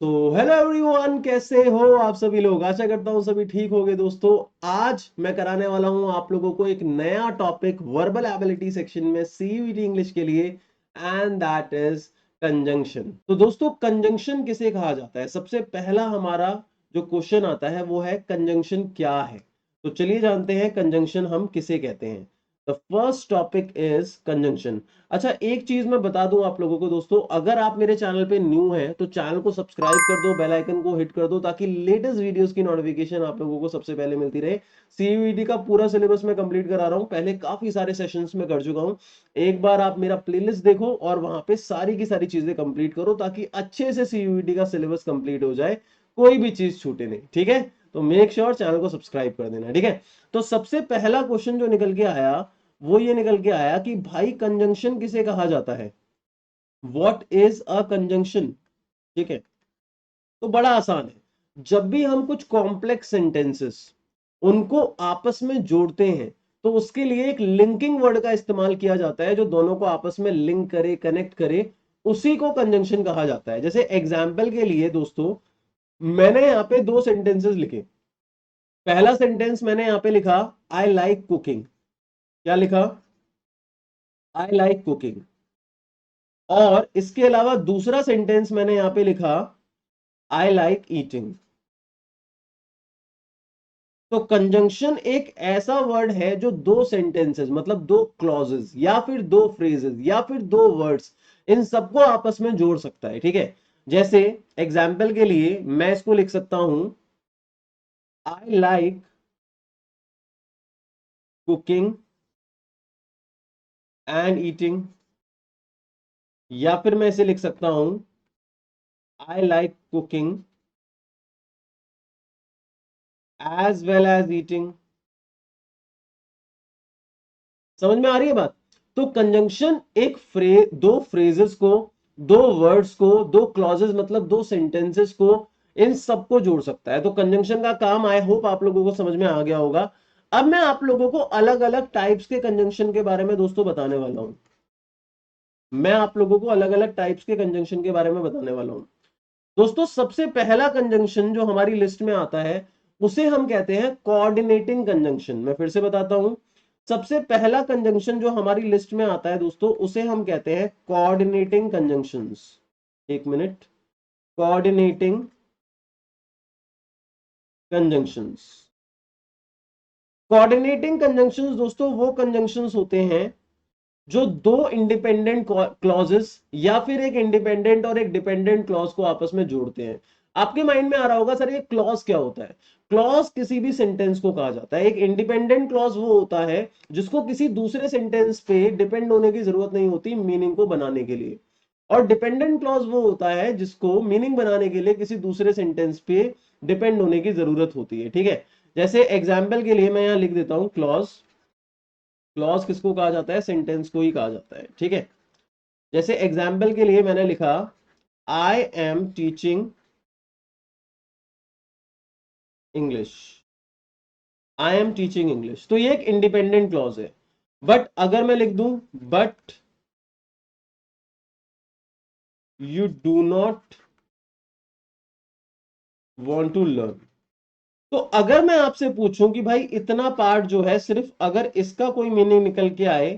तो hello everyone, कैसे हो आप सभी लोग। आशा करता हूँ सभी ठीक होंगे। दोस्तों, आज मैं कराने वाला हूँ आप लोगों को एक नया टॉपिक वर्बल एबिलिटी सेक्शन में सीयूईटी इंग्लिश के लिए, एंड दैट इज कंजंक्शन। तो दोस्तों, कंजंक्शन किसे कहा जाता है? सबसे पहला हमारा जो क्वेश्चन आता है वो है कंजंक्शन क्या है। तो चलिए जानते हैं कंजंक्शन हम किसे कहते हैं। The first topic is conjunction. अच्छा, एक चीज मैं बता दूं आप लोगों को दोस्तों, अगर आप मेरे चैनल पे न्यू हैं तो चैनल को सब्सक्राइब कर दो, बेल आइकन को हिट कर दो, ताकि लेटेस्ट वीडियोस की नोटिफिकेशन आप लोगों को सबसे पहले मिलती रहे। सीयूईटी का पूरा सिलेबस मैं कंप्लीट करा रहा हूं, पहले काफी सारे सेशंस में कर चुका हूं। एक बार आप मेरा प्लेलिस्ट देखो और वहां पे सारी की सारी चीजें कंप्लीट करो, ताकि अच्छे से सीयूईटी का सिलेबस कंप्लीट हो जाए, कोई भी चीज छूटे नहीं। ठीक है, तो मेक श्योर चैनल को सब्सक्राइब कर देना। ठीक है, तो सबसे पहला क्वेश्चन जो निकल के आया वो ये निकल के आया कि भाई कंजंक्शन किसे कहा जाता है। What is a conjunction. ठीक है, तो बड़ा आसान है। जब भी हम कुछ कॉम्प्लेक्स सेंटेंसेस उनको आपस में जोड़ते हैं तो उसके लिए एक लिंकिंग वर्ड का इस्तेमाल किया जाता है, जो दोनों को आपस में लिंक करे, कनेक्ट करे। उसी को कंजंक्शन कहा जाता है। जैसे एग्जाम्पल के लिए दोस्तों, मैंने यहां पे दो सेंटेंसेस लिखे। पहला सेंटेंस मैंने यहां पे लिखा आई लाइक कुकिंग। क्या लिखा? आई लाइक कुकिंग। और इसके अलावा दूसरा सेंटेंस मैंने यहां पे लिखा आई लाइक ईटिंग। तो कंजंक्शन एक ऐसा वर्ड है जो दो सेंटेंसेस, मतलब दो क्लॉजेस या फिर दो फ्रेजेस या फिर दो वर्ड्स, इन सबको आपस में जोड़ सकता है। ठीक है, जैसे एग्जाम्पल के लिए मैं इसको लिख सकता हूं I like cooking and eating, या फिर मैं इसे लिख सकता हूं I like cooking as well as eating. समझ में आ रही है बात? तो कंजंक्शन एक दो फ्रेजेस को, दो वर्ड्स को, दो क्लॉजेस मतलब दो सेंटेंसेस को, इन सबको जोड़ सकता है। तो कंजंक्शन का काम आई होप आप लोगों को समझ में आ गया होगा। अब मैं आप लोगों को अलग अलग टाइप्स के कंजंक्शन के बारे में दोस्तों बताने वाला हूं। मैं आप लोगों को अलग अलग टाइप्स के कंजंक्शन के बारे में बताने वाला हूं। दोस्तों, सबसे पहला कंजंक्शन जो हमारी लिस्ट में आता है उसे हम कहते हैं कोऑर्डिनेटिंग कंजंक्शन। मैं फिर से बताता हूं, सबसे पहला कंजंक्शन जो हमारी लिस्ट में आता है दोस्तों उसे हम कहते हैं कोऑर्डिनेटिंग कंजंक्शंस। एक minute, coordinating conjunctions. Coordinating conjunctions दोस्तों वो कंजंक्शंस होते हैं जो दो इंडिपेंडेंट क्लॉजेस या फिर एक इंडिपेंडेंट और एक डिपेंडेंट क्लॉज को आपस में जोड़ते हैं। आपके माइंड में आ रहा होगा सर ये क्लॉज क्या होता है। क्लॉज किसी भी सेंटेंस को कहा जाता है। एक इंडिपेंडेंट क्लॉज वो होता है जिसको किसी दूसरे सेंटेंस पे डिपेंड होने की जरूरत नहीं होती मीनिंग को बनाने के लिए, और डिपेंडेंट क्लॉज वो होता है जिसको मीनिंग बनाने के लिए किसी दूसरे सेंटेंस पे डिपेंड होने की जरूरत होती है। ठीक है, जैसे एग्जाम्पल के लिए मैं यहां लिख देता हूं क्लॉज। क्लॉज किसको कहा जाता है? सेंटेंस को ही कहा जाता है। ठीक है, जैसे एग्जाम्पल के लिए मैंने लिखा I am teaching English. I am teaching English, तो ये एक इंडिपेंडेंट क्लॉज है। बट अगर मैं लिख दूं but you do not want to learn, तो अगर मैं आपसे पूछूं कि भाई इतना पार्ट जो है सिर्फ अगर इसका कोई मीनिंग निकल के आए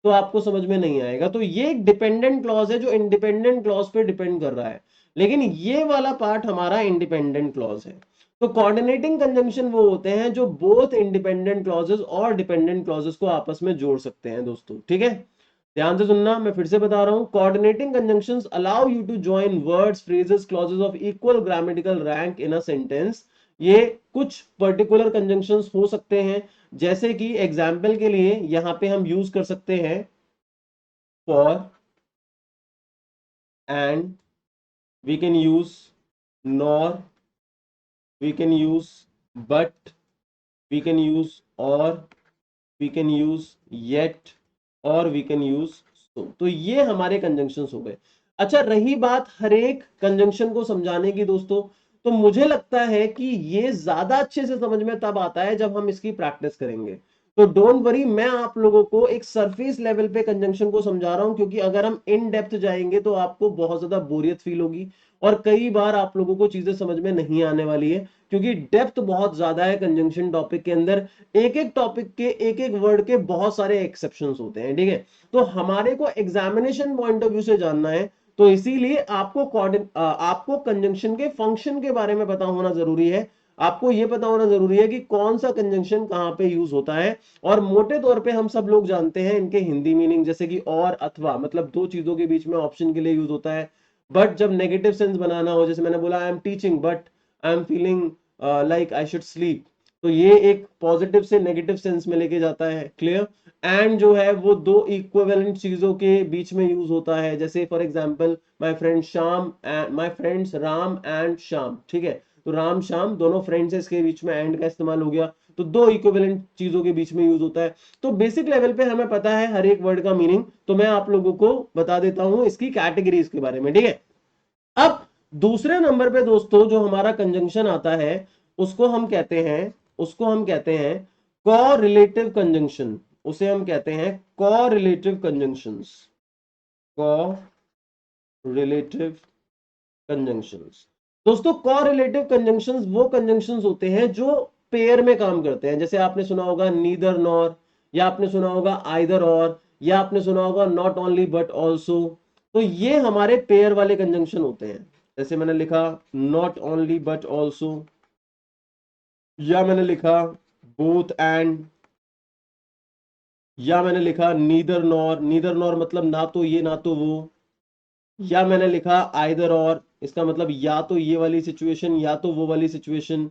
तो आपको समझ में नहीं आएगा। तो ये एक डिपेंडेंट क्लॉज है जो इंडिपेंडेंट क्लॉज पे डिपेंड कर रहा है, लेकिन ये वाला पार्ट हमारा इंडिपेंडेंट क्लॉज है। तो कोऑर्डिनेटिंग कंजंक्शन वो होते हैं जो बोथ इंडिपेंडेंट क्लॉजेस और डिपेंडेंट क्लॉजेस को आपस में जोड़ सकते हैं दोस्तों। ठीक है, ध्यान से सुनना, मैं फिर से बता रहा हूं। Coordinating conjunctions allow you to join words, phrases, clauses of equal grammatical rank in a sentence. ये कुछ पर्टिकुलर कंजंक्शंस हो सकते हैं, जैसे कि एग्जाम्पल के लिए यहां पे हम यूज कर सकते हैं for and, we can use nor, we can use but, we can use or, we can use yet, और वी कैन यूज सो। तो ये हमारे कंजंक्शंस हो गए। अच्छा, रही बात हर एक कंजंक्शन को समझाने की दोस्तों, तो मुझे लगता है कि ये ज्यादा अच्छे से समझ में तब आता है जब हम इसकी प्रैक्टिस करेंगे। तो डोंट वरी, मैं आप लोगों को एक सरफेस लेवल पे कंजंक्शन को समझा रहा हूं, क्योंकि अगर हम इन डेप्थ जाएंगे तो आपको बहुत ज्यादा बोरियत फील होगी और कई बार आप लोगों को चीजें समझ में नहीं आने वाली है, क्योंकि डेप्थ बहुत ज्यादा है कंजंक्शन टॉपिक के अंदर। एक एक टॉपिक के एक एक वर्ड के बहुत सारे एक्सेप्शंस होते हैं, ठीक है। तो हमारे को एग्जामिनेशन पॉइंट ऑफ व्यू से जानना है, तो इसीलिए आपको कंजंक्शन के फंक्शन के बारे में पता होना जरूरी है। आपको यह पता होना जरूरी है कि कौन सा कंजंक्शन कहां पे यूज होता है। और मोटे तौर पे हम सब लोग जानते हैं इनके हिंदी मीनिंग, जैसे कि और अथवा, मतलब दो चीजों के बीच में ऑप्शन के लिए यूज होता है। बट जब नेगेटिव सेंस बनाना हो, जैसे मैंने बोला I am teaching but I am feeling like I should sleep, तो ये एक पॉजिटिव से नेगेटिव सेंस में लेके जाता है, क्लियर। एंड जो है वो दो इक्विवेलेंट चीजों के बीच में यूज होता है, जैसे for example my friend Shyam and my friends Ram and Shyam, ठीक है। तो राम श्याम दोनों फ्रेंड्स है, इसके बीच में एंड का इस्तेमाल हो गया, तो दो इक्विवेलेंट चीजों के बीच में यूज होता है। तो बेसिक लेवल पे हमें पता है हर एक वर्ड का मीनिंग, तो मैं आप लोगों को बता देता हूं इसकी कैटेगरीज के बारे में, ठीक है। अब दूसरे नंबर पे दोस्तों जो हमारा कंजंक्शन आता है, उसको हम कहते हैं उसको हम कहते हैं कोरिलेटिव कंजंक्शन। उसे हम कहते हैं कोरिलेटिव कंजंक्शंस, कोरिलेटिव कंजंक्शंस। दोस्तों कोरिलेटिव कंजंक्शंस वो कंजंक्शंस होते हैं जो पेयर में काम करते हैं, जैसे आपने सुना होगा नीदर नॉर, या आपने सुना होगा आइदर और, या आपने सुना होगा नॉट ओनली बट ऑल्सो। तो ये हमारे पेयर वाले कंजंक्शन होते हैं, जैसे मैंने लिखा नॉट ओनली बट ऑल्सो, या मैंने लिखा बोथ एंड, या मैंने लिखा नीदर नॉर, नीदर नॉर मतलब ना तो ये ना तो वो, या मैंने लिखा आइदर और, इसका मतलब या तो ये वाली सिचुएशन या तो वो वाली सिचुएशन,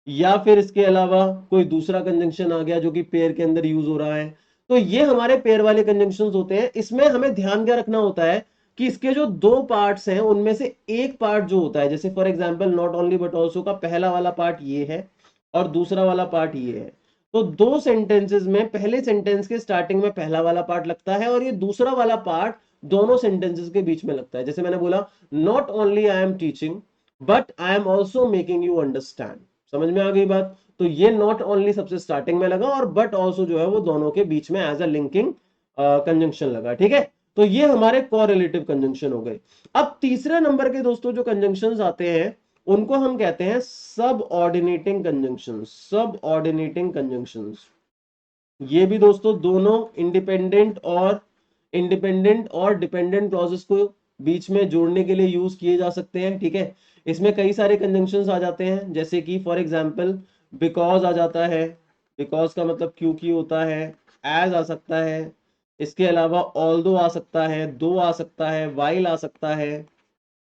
या फिर इसके अलावा कोई दूसरा कंजंक्शन आ गया जो कि पेयर के अंदर यूज हो रहा है। तो ये हमारे पेयर वाले कंजंक्शंस होते हैं। इसमें हमें ध्यान क्या रखना होता है कि इसके जो दो पार्ट्स हैं उनमें से एक पार्ट जो होता है, जैसे for example not only but also का पहला वाला पार्ट ये है और दूसरा वाला पार्ट ये है। तो दो सेंटेंसेस में पहले सेंटेंस के स्टार्टिंग में पहला वाला पार्ट लगता है और ये दूसरा वाला पार्ट दोनों सेंटेंसेस के बीच में लगता है। जैसे मैंने बोला not only I am teaching but I am also making you understand, समझ में आ गई बात। तो ये नॉट ओनली सबसे स्टार्टिंग में लगा और बट ऑल्सो जो है वो दोनों के बीच में एज अ लिंकिंग कंजंक्शन लगा, ठीक है। तो ये हमारे कोरिलेटिव कंजंक्शन हो गए। अब तीसरे नंबर के दोस्तों जो कंजंक्शंस आते हैं उनको हम कहते हैं सब ऑर्डिनेटिंग कंजंक्शंस, सब ऑर्डिनेटिंग कंजंक्शंस। ये भी दोस्तों दोनों इंडिपेंडेंट और डिपेंडेंट क्लॉजेस को बीच में जोड़ने के लिए यूज किए जा सकते हैं, ठीक है। इसमें कई सारे कंजंक्शंस आ जाते हैं, जैसे कि फॉर एग्जांपल बिकॉज आ जाता है, बिकॉज का मतलब क्योंकि होता है। एज आ सकता है, इसके अलावा ऑल्दो आ सकता है, दो आ सकता है, वाइल आ सकता है,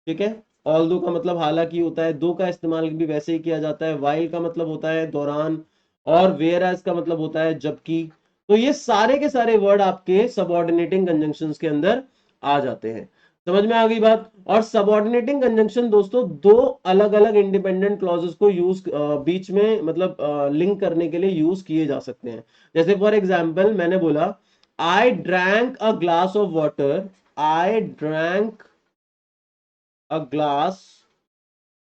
ठीक है। ऑल्दो का मतलब हालांकि होता है, दो का इस्तेमाल भी वैसे ही किया जाता है, वाइल का मतलब होता है दौरान, और वेयर एज का मतलब होता है जबकि। तो ये सारे के सारे वर्ड आपके सबऑर्डिनेटिंग कंजंक्शंस के अंदर आ जाते हैं, समझ में आ गई बात। और सबऑर्डिनेटिंग कंजंक्शन दोस्तों दो अलग अलग इंडिपेंडेंट क्लॉजेस को यूज बीच में मतलब लिंक करने के लिए यूज किए जा सकते हैं। जैसे फॉर एग्जाम्पल मैंने बोला I drank a glass of water, I drank a glass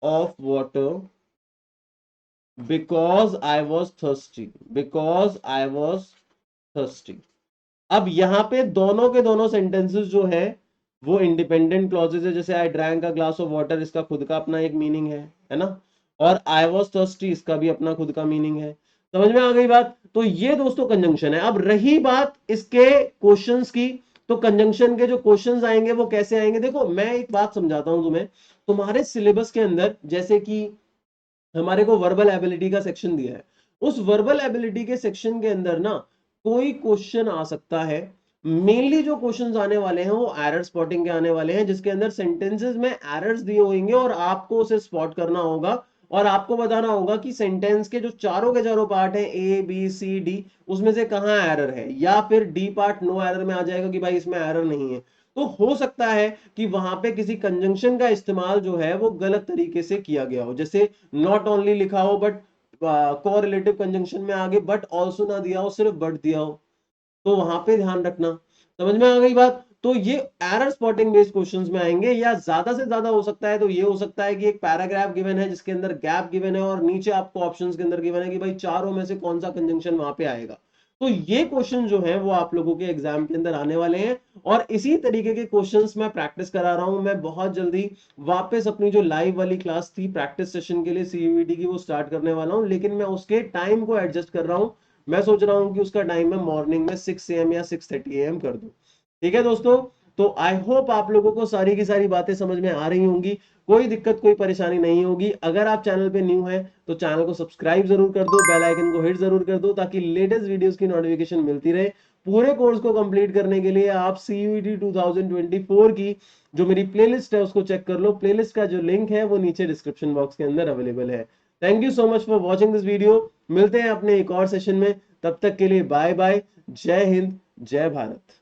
of water because I was thirsty, because I was thirsty। अब यहां पे दोनों के दोनों सेंटेंसेस जो है वो इंडिपेंडेंट क्लॉजेस है, जैसे I drank a glass of water, इसका खुद का अपना एक मीनिंग है ना, और आई वॉज थर्स्टी इसका भी अपना खुद का मीनिंग है, समझ में आ गई बात। तो ये दोस्तों कंजंक्शन है। अब रही बात इसके क्वेश्चंस की, तो कंजंक्शन के जो क्वेश्चंस आएंगे वो कैसे आएंगे, देखो मैं एक बात समझाता हूं तुम्हें। तुम्हारे सिलेबस के अंदर जैसे कि हमारे को वर्बल एबिलिटी का सेक्शन दिया है, उस वर्बल एबिलिटी के सेक्शन के अंदर ना कोई क्वेश्चन आ सकता है। मेनली जो क्वेश्चंस आने वाले हैं वो एरर स्पॉटिंग के आने वाले हैं, जिसके अंदर सेंटेंसेस में एरर्स दिए होंगे और आपको उसे स्पॉट करना होगा और आपको बताना होगा कि सेंटेंस के जो चारों के चारों पार्ट हैं ए बी सी डी, उसमें से कहां एरर है, या फिर डी पार्ट नो एरर में आ जाएगा कि भाई इसमें एरर नहीं है। तो हो सकता है कि वहां पे किसी कंजंक्शन का इस्तेमाल जो है वो गलत तरीके से किया गया हो, जैसे नॉट ओनली लिखा हो बट कोरिलेटिव कंजंक्शन में आगे बट ऑल्सो ना दिया हो, सिर्फ बट दिया हो, तो वहां पे ध्यान रखना, समझ में आ गई बात। तो ये एरर स्पॉटिंग बेस्ड क्वेश्चंस में आएंगे, या ज्यादा से ज्यादा हो सकता है तो ये हो सकता है कि एक पैराग्राफ गिवन है जिसके अंदर गैप गिवन है और नीचे आपको ऑप्शंस के अंदर गिवन है कि भाई चारों में से कौन सा कंजंक्शन वहां पे आएगा। तो ये क्वेश्चन जो है वो आप लोगों के एग्जाम के अंदर आने वाले हैं, और इसी तरीके के क्वेश्चंस मैं प्रैक्टिस करा रहा हूं। मैं बहुत जल्दी वापस अपनी जो लाइव वाली क्लास थी प्रैक्टिस सेशन के लिए सीयूईटी की, वो स्टार्ट करने वाला हूं, लेकिन मैं उसके टाइम को एडजस्ट कर रहा हूं। मैं सोच रहा हूं कि उसका टाइम मैं मॉर्निंग में 6 AM या 6:30 AM कर दूं। ठीक है दोस्तों, तो आई होप आप लोगों को सारी की सारी बातें समझ में आ रही होंगी, कोई दिक्कत कोई परेशानी नहीं होगी। अगर आप चैनल पे न्यू हैं तो चैनल को सब्सक्राइब जरूर कर दो, बेल आइकन को हिट जरूर कर दो, ताकि लेटेस्ट वीडियोस की नोटिफिकेशन मिलती रहे। पूरे कोर्स को कंप्लीट करने के लिए आप सीयूईटी 2024 की जो मेरी प्लेलिस्ट है उसको चेक कर लो। प्लेलिस्ट का जो लिंक है वो नीचे डिस्क्रिप्शन बॉक्स के अंदर अवेलेबल है। Thank you so much for watching this video. मिलते हैं अपने एक और सेशन में, तब तक के लिए बाय बाय। जय हिंद, जय भारत।